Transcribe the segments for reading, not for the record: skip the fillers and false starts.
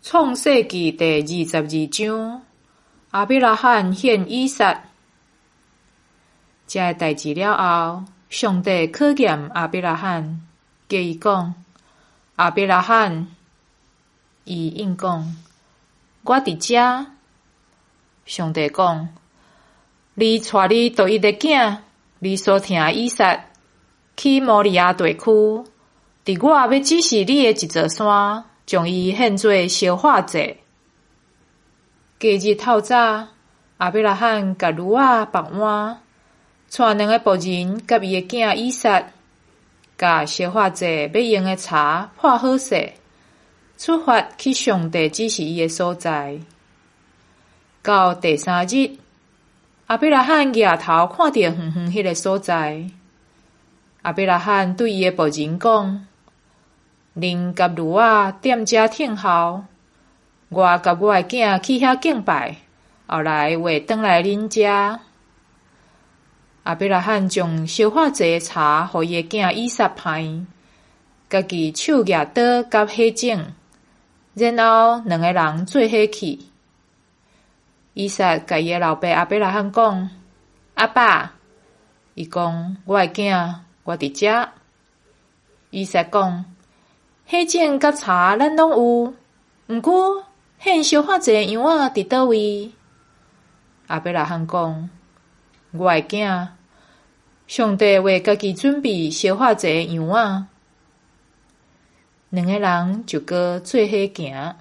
創世記第22章，亞伯拉罕獻以撒。這代誌了後，上帝考驗亞伯拉罕，甲伊講：亞伯拉罕，伊應講：我佇遮。上帝講：你帶你獨一個囝，你所疼以撒，去摩利亞地區，佇我要指示你的一座山，將伊獻做燒化祭。隔日透早，亞伯拉罕甲驢仔綁鞍，帶兩個僕人甲伊的囝以撒，甲燒化祭要用的柴破好勢，出發去上帝指示伊的所在。到第三日，亞伯拉罕抬頭看到遠遠迄個所在，亞伯拉罕對伊的僕人講：恁甲驢仔踮遮聽候，我甲我的囝去遐敬拜，後來會轉來恁遮。亞伯拉罕將燒化祭的柴予伊的囝以撒牽，家己手舉刀甲火種，然後兩個人做伙去。以撒甲伊的老爸亞伯拉罕講：阿爸，伊講：我的囝，我佇遮。以撒講：火種甲柴咱攏有，毋過獻燒化祭的樣仔佇倒位？亞伯拉罕講：我的囝，上帝為家己準備燒化祭的樣仔。兩個人就閣做伙行。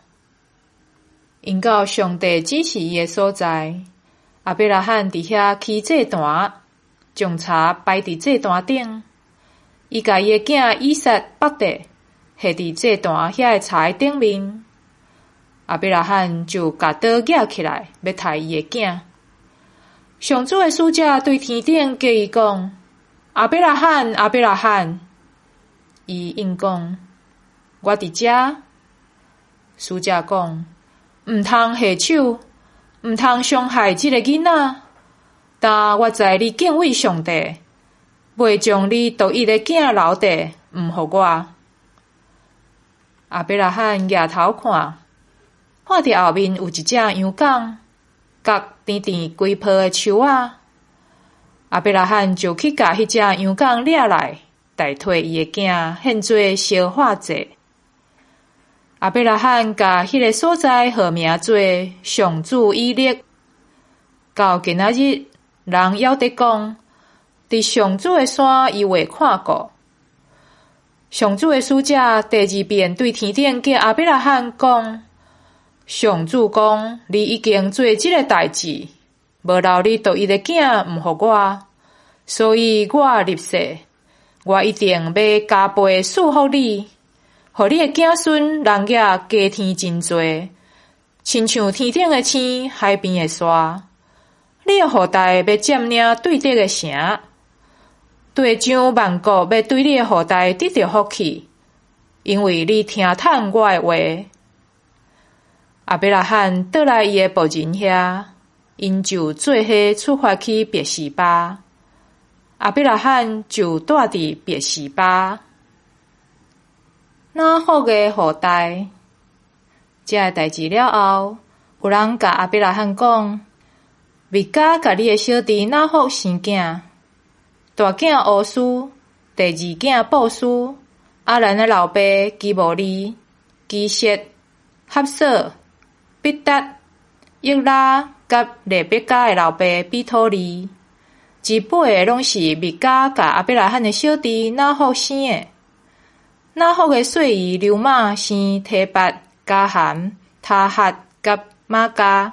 因到上帝指示伊的所在，亞伯拉罕佇遐起祭壇，將柴擺佇祭壇頂。伊甲伊的囝以撒綁塊，下佇祭壇遐的柴頂面。亞伯拉罕就把刀舉起來，要殺伊的囝。上主的使者對天頂叫伊講：亞伯拉罕，亞伯拉罕！伊應講：我佇遮。使者講：毋通下手，毋通傷害這個囡仔。但我知你敬畏上帝，袂將你獨一個囝留地，毋予我。亞伯拉罕抬頭看到後面有一隻羊羔，角甜甜規抱的樹仔。亞伯拉罕就去甲迄隻羊羔掠來，代替伊的囝獻做燒化祭。亞伯拉罕甲迄個所在號名做上主以勒。到今仔日，人猶得講，佇上主的山伊未看過。上主的使者第二遍對天頂叫亞伯拉罕講：上主講，你已經做這個代志，無留你獨一個囝毋予我，所以我立誓，我一定要加倍賜福你，予你的子孫人也加添真多，親像天頂的星，海邊的沙。你的後代要佔領對得的城，地上萬國要對你的後代得到福氣，因為你聽從我的話。亞伯拉罕倒來伊的僕人遐，因就做伙出發去別是巴。亞伯拉罕就住佇別是巴。拿鶴的後代。這代誌了後，有人甲亞伯拉罕講：米甲甲你的小弟拿鶴生囝，大囝烏斯，第二囝布斯，亞蘭的老爸基摩利、基色、哈瑟、必達、益拉甲利別家的老爸比土利，這八個攏是米甲甲亞伯拉罕的小弟拿鶴生的。拿鶴的細姨流瑪生提拔、加含、他哈甲瑪加。